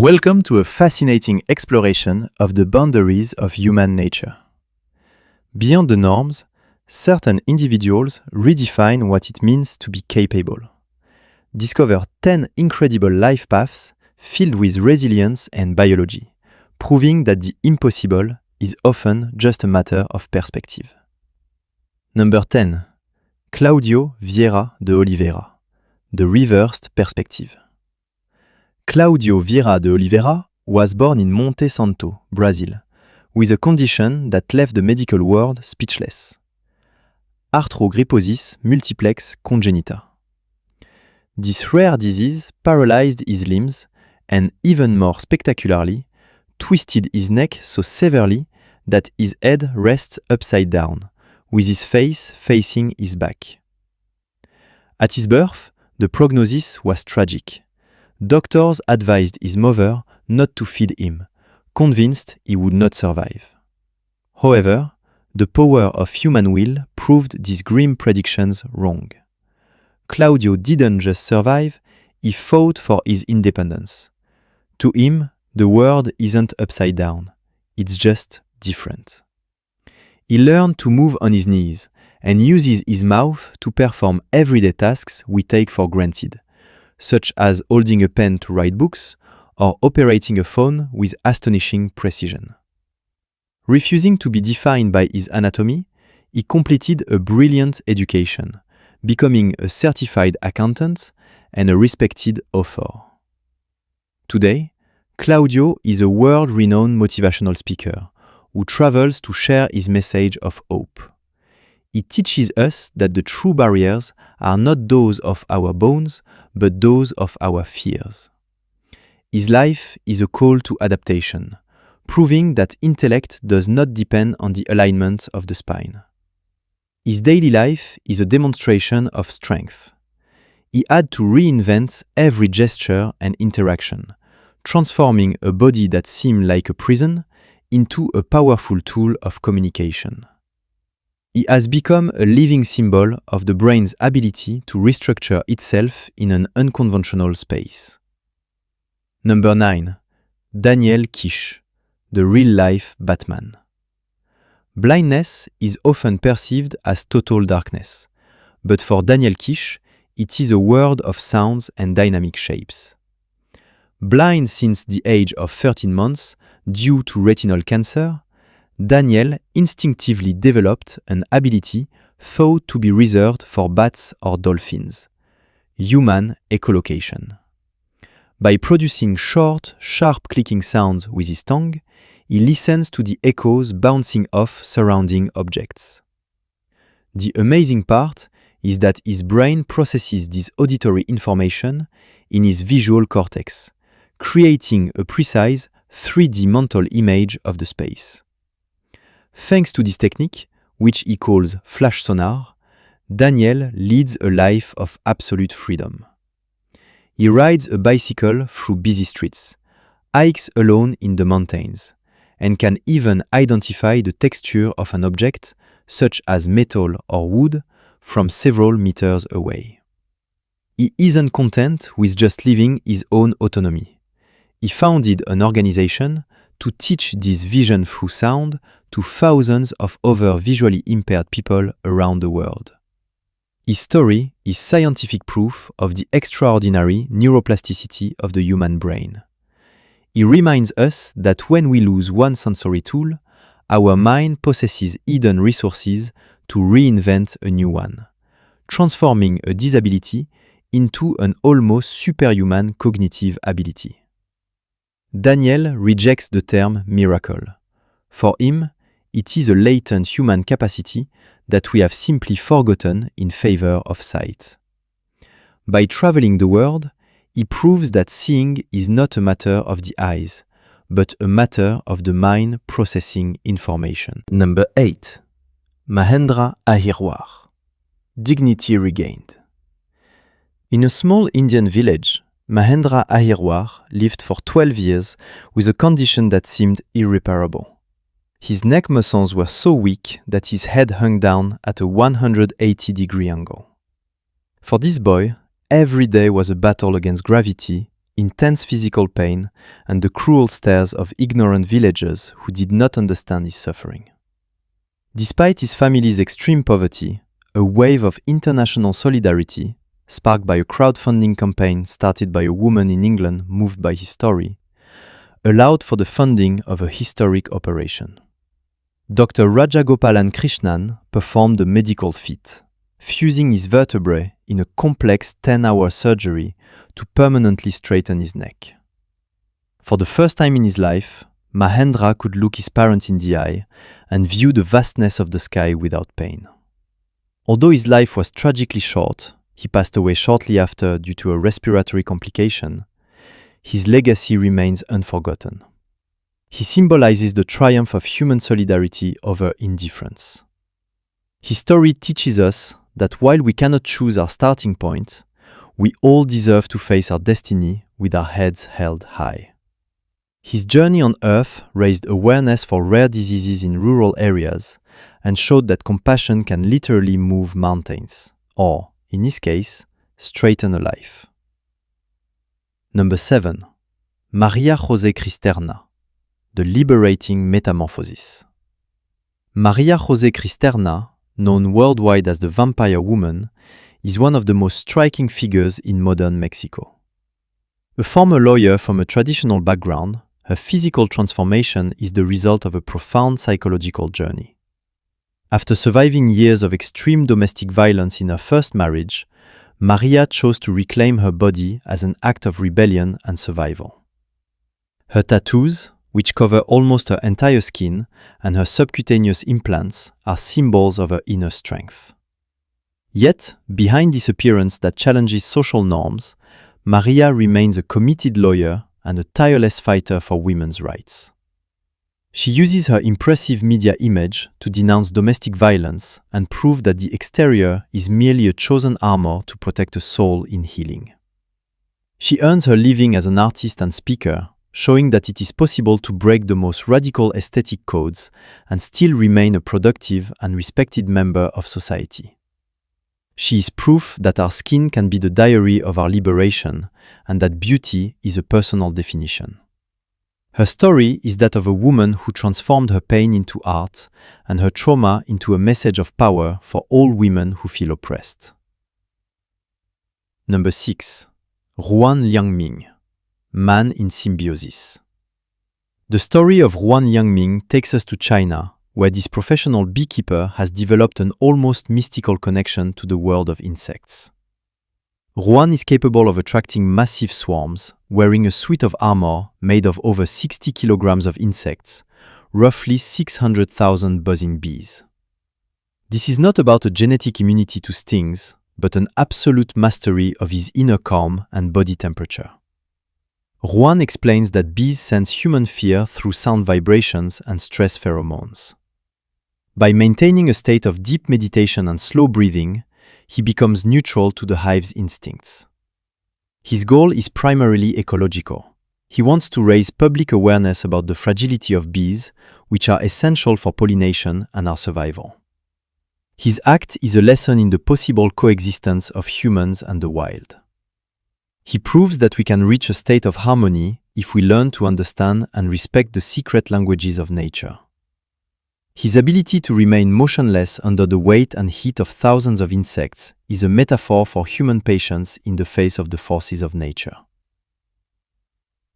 Welcome to a fascinating exploration of the boundaries of human nature. Beyond the norms, certain individuals redefine what it means to be capable. Discover 10 incredible life paths filled with resilience and biology, proving that the impossible is often just a matter of perspective. Number 10. Claudio Vieira de Oliveira, The Reversed Perspective. Claudio Vieira de Oliveira was born in Monte Santo, Brazil, with a condition that left the medical world speechless. Arthrogryposis multiplex congenita. This rare disease paralyzed his limbs and, even more spectacularly, twisted his neck so severely that his head rests upside down, with his face facing his back. At his birth, the prognosis was tragic. Doctors advised his mother not to feed him, convinced he would not survive. However, the power of human will proved these grim predictions wrong. Claudio didn't just survive, he fought for his independence. To him, the world isn't upside down, it's just different. He learned to move on his knees and uses his mouth to perform everyday tasks we take for granted, such as holding a pen to write books or operating a phone with astonishing precision. Refusing to be defined by his anatomy, he completed a brilliant education, becoming a certified accountant and a respected author. Today, Claudio is a world-renowned motivational speaker who travels to share his message of hope. He teaches us that the true barriers are not those of our bones, but those of our fears. His life is a call to adaptation, proving that intellect does not depend on the alignment of the spine. His daily life is a demonstration of strength. He had to reinvent every gesture and interaction, transforming a body that seemed like a prison into a powerful tool of communication. He has become a living symbol of the brain's ability to restructure itself in an unconventional space. Number 9. Daniel Kish, the real-life Batman. Blindness is often perceived as total darkness, but for Daniel Kish, it is a world of sounds and dynamic shapes. Blind since the age of 13 months due to retinal cancer, Daniel instinctively developed an ability thought to be reserved for bats or dolphins: human echolocation. By producing short, sharp clicking sounds with his tongue, he listens to the echoes bouncing off surrounding objects. The amazing part is that his brain processes this auditory information in his visual cortex, creating a precise 3D mental image of the space. Thanks to this technique, which he calls flash sonar, Daniel leads a life of absolute freedom. He rides a bicycle through busy streets, hikes alone in the mountains, and can even identify the texture of an object, such as metal or wood, from several meters away. He isn't content with just living his own autonomy. He founded an organization to teach this vision through sound to thousands of other visually impaired people around the world. His story is scientific proof of the extraordinary neuroplasticity of the human brain. He reminds us that when we lose one sensory tool, our mind possesses hidden resources to reinvent a new one, transforming a disability into an almost superhuman cognitive ability. Daniel rejects the term miracle. For him, it is a latent human capacity that we have simply forgotten in favor of sight. By traveling the world, he proves that seeing is not a matter of the eyes, but a matter of the mind processing information. Number 8. Mahendra Ahirwar, Dignity Regained. In a small Indian village, Mahendra Ahirwar lived for 12 years with a condition that seemed irreparable. His neck muscles were so weak that his head hung down at a 180-degree angle. For this boy, every day was a battle against gravity, intense physical pain, and the cruel stares of ignorant villagers who did not understand his suffering. Despite his family's extreme poverty, a wave of international solidarity, sparked by a crowdfunding campaign started by a woman in England moved by his story, allowed for the funding of a historic operation. Dr. Rajagopalan Krishnan performed a medical feat, fusing his vertebrae in a complex 10-hour surgery to permanently straighten his neck. For the first time in his life, Mahendra could look his parents in the eye and view the vastness of the sky without pain. Although his life was tragically short, he passed away shortly after due to a respiratory complication, his legacy remains unforgotten. He symbolizes the triumph of human solidarity over indifference. His story teaches us that while we cannot choose our starting point, we all deserve to face our destiny with our heads held high. His journey on Earth raised awareness for rare diseases in rural areas and showed that compassion can literally move mountains, or, in his case, straighten a life. Number 7. Maria José Cristerna, The Liberating Metamorphosis. Maria José Cristerna, known worldwide as the Vampire Woman, is one of the most striking figures in modern Mexico. A former lawyer from a traditional background, her physical transformation is the result of a profound psychological journey. After surviving years of extreme domestic violence in her first marriage, Maria chose to reclaim her body as an act of rebellion and survival. Her tattoos, which cover almost her entire skin, and her subcutaneous implants are symbols of her inner strength. Yet, behind this appearance that challenges social norms, Maria remains a committed lawyer and a tireless fighter for women's rights. She uses her impressive media image to denounce domestic violence and prove that the exterior is merely a chosen armor to protect a soul in healing. She earns her living as an artist and speaker, showing that it is possible to break the most radical aesthetic codes and still remain a productive and respected member of society. She is proof that our skin can be the diary of our liberation and that beauty is a personal definition. Her story is that of a woman who transformed her pain into art and her trauma into a message of power for all women who feel oppressed. Number 6. Ruan Liangming, Man in Symbiosis. The story of Ruan Liangming takes us to China, where this professional beekeeper has developed an almost mystical connection to the world of insects. Ruan is capable of attracting massive swarms, wearing a suit of armor made of over 60 kilograms of insects, roughly 600,000 buzzing bees. This is not about a genetic immunity to stings, but an absolute mastery of his inner calm and body temperature. Ruan explains that bees sense human fear through sound vibrations and stress pheromones. By maintaining a state of deep meditation and slow breathing, he becomes neutral to the hive's instincts. His goal is primarily ecological. He wants to raise public awareness about the fragility of bees, which are essential for pollination and our survival. His act is a lesson in the possible coexistence of humans and the wild. He proves that we can reach a state of harmony if we learn to understand and respect the secret languages of nature. His ability to remain motionless under the weight and heat of thousands of insects is a metaphor for human patience in the face of the forces of nature.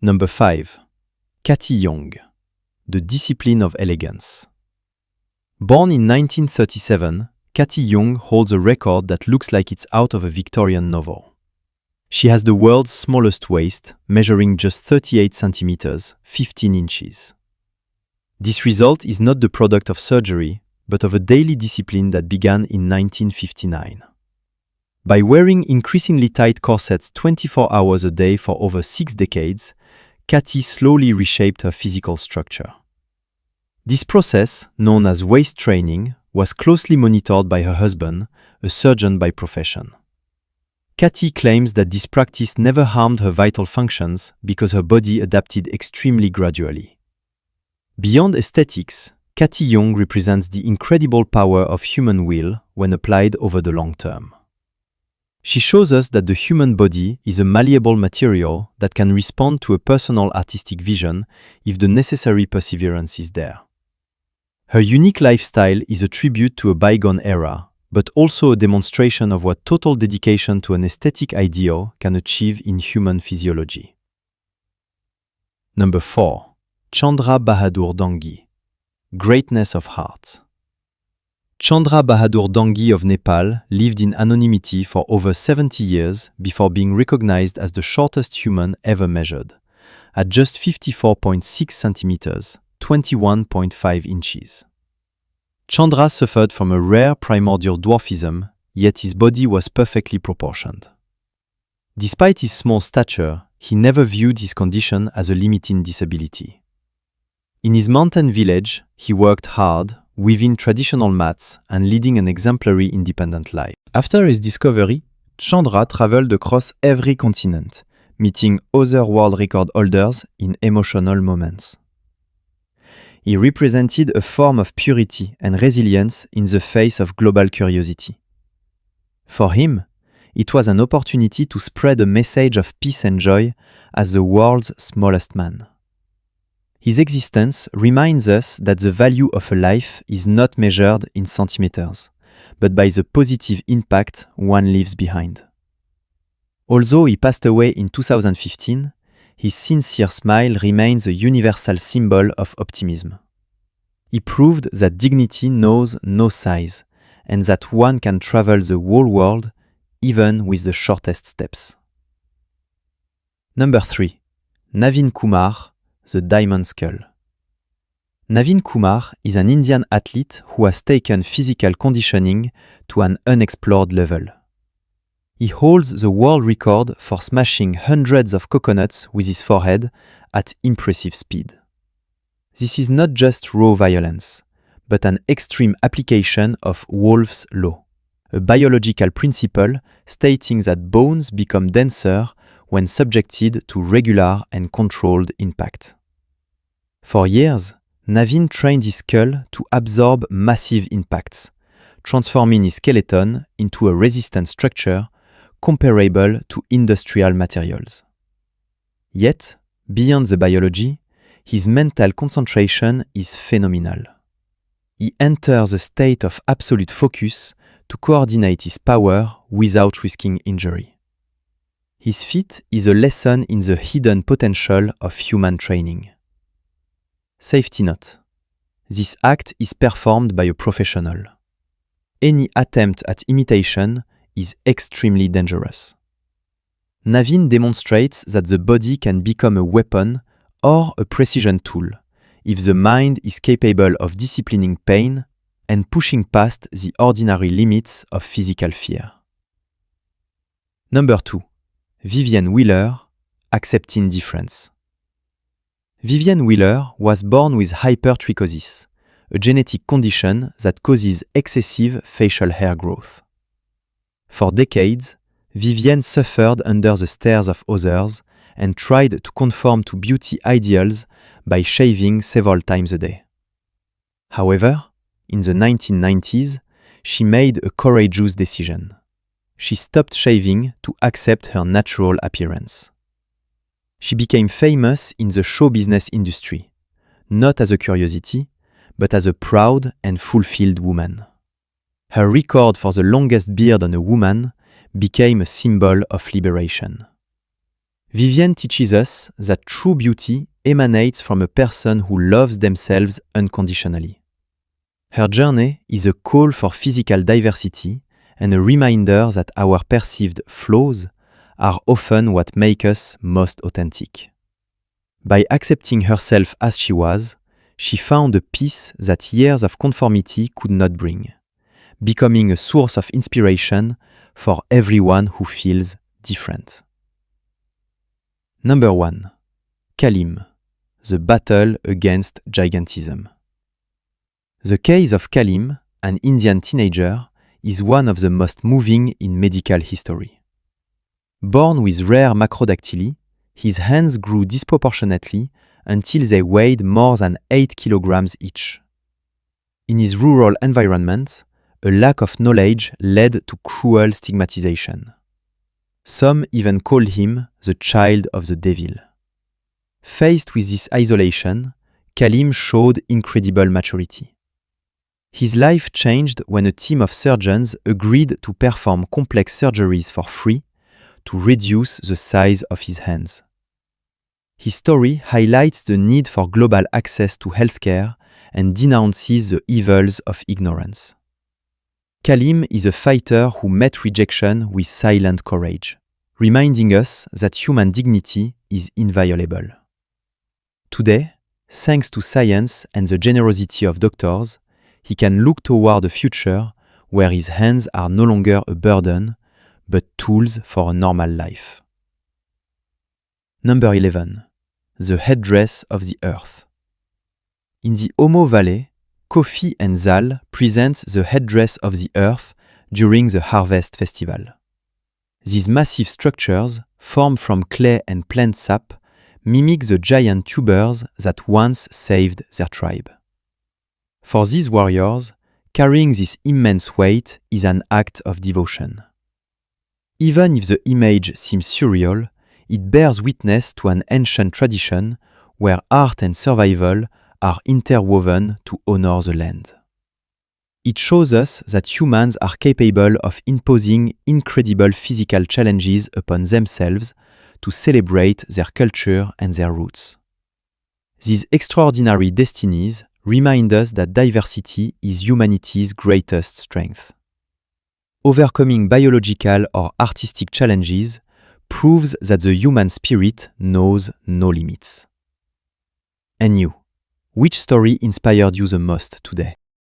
Number 5. Cathy Yung, The Discipline of Elegance. Born in 1937, Cathy Yung holds a record that looks like it's out of a Victorian novel. She has the world's smallest waist, measuring just 38 centimeters, 15 inches. This result is not the product of surgery, but of a daily discipline that began in 1959. By wearing increasingly tight corsets 24 hours a day for over 6 decades, Cathy slowly reshaped her physical structure. This process, known as waist training, was closely monitored by her husband, a surgeon by profession. Cathy claims that this practice never harmed her vital functions because her body adapted extremely gradually. Beyond aesthetics, Cathy Yung represents the incredible power of human will when applied over the long term. She shows us that the human body is a malleable material that can respond to a personal artistic vision if the necessary perseverance is there. Her unique lifestyle is a tribute to a bygone era, but also a demonstration of what total dedication to an aesthetic ideal can achieve in human physiology. Number 4. Chandra Bahadur Dangi. Greatness of heart. Chandra Bahadur Dangi of Nepal lived in anonymity for over 70 years before being recognized as the shortest human ever measured, at just 54.6 centimeters, 21.5 inches. Chandra suffered from a rare primordial dwarfism, yet his body was perfectly proportioned. Despite his small stature, he never viewed his condition as a limiting disability. In his mountain village, he worked hard, weaving traditional mats and leading an exemplary independent life. After his discovery, Chandra traveled across every continent, meeting other world record holders in emotional moments. He represented a form of purity and resilience in the face of global curiosity. For him, it was an opportunity to spread a message of peace and joy as the world's smallest man. His existence reminds us that the value of a life is not measured in centimeters, but by the positive impact one leaves behind. Although he passed away in 2015, his sincere smile remains a universal symbol of optimism. He proved that dignity knows no size, and that one can travel the whole world, even with the shortest steps. Number 3. Naveen Kumar, the Diamond Skull. Naveen Kumar is an Indian athlete who has taken physical conditioning to an unexplored level. He holds the world record for smashing hundreds of coconuts with his forehead at impressive speed. This is not just raw violence, but an extreme application of Wolff's Law, a biological principle stating that bones become denser when subjected to regular and controlled impact. For years, Naveen trained his skull to absorb massive impacts, transforming his skeleton into a resistant structure comparable to industrial materials. Yet, beyond the biology, his mental concentration is phenomenal. He enters a state of absolute focus to coordinate his power without risking injury. His feat is a lesson in the hidden potential of human training. Safety note: this act is performed by a professional. Any attempt at imitation is extremely dangerous. Naveen demonstrates that the body can become a weapon or a precision tool if the mind is capable of disciplining pain and pushing past the ordinary limits of physical fear. Number 2. Vivienne Wheeler, accepting difference. Vivienne Wheeler was born with hypertrichosis, a genetic condition that causes excessive facial hair growth. For decades, Vivienne suffered under the stares of others and tried to conform to beauty ideals by shaving several times a day. However, in the 1990s, she made a courageous decision. She stopped shaving to accept her natural appearance. She became famous in the show business industry, not as a curiosity, but as a proud and fulfilled woman. Her record for the longest beard on a woman became a symbol of liberation. Vivienne teaches us that true beauty emanates from a person who loves themselves unconditionally. Her journey is a call for physical diversity and a reminder that our perceived flaws are often what make us most authentic. By accepting herself as she was, she found a peace that years of conformity could not bring, becoming a source of inspiration for everyone who feels different. Number 1. Kalim, the battle against gigantism. The case of Kalim, an Indian teenager, is one of the most moving in medical history. Born with rare macrodactyly, his hands grew disproportionately until they weighed more than 8 kilograms each. In his rural environment, a lack of knowledge led to cruel stigmatization. Some even called him the child of the devil. Faced with this isolation, Kalim showed incredible maturity. His life changed when a team of surgeons agreed to perform complex surgeries for free to reduce the size of his hands. His story highlights the need for global access to healthcare and denounces the evils of ignorance. Kalim is a fighter who met rejection with silent courage, reminding us that human dignity is inviolable. Today, thanks to science and the generosity of doctors, he can look toward a future where his hands are no longer a burden, but tools for a normal life. Number 11. The headdress of the earth. In the Omo Valley, Kofi and Zal present the headdress of the earth during the Harvest Festival. These massive structures, formed from clay and plant sap, mimic the giant tubers that once saved their tribe. For these warriors, carrying this immense weight is an act of devotion. Even if the image seems surreal, it bears witness to an ancient tradition where art and survival are interwoven to honor the land. It shows us that humans are capable of imposing incredible physical challenges upon themselves to celebrate their culture and their roots. These extraordinary destinies remind us that diversity is humanity's greatest strength. Overcoming biological or artistic challenges proves that the human spirit knows no limits. And you, which story inspired you the most today?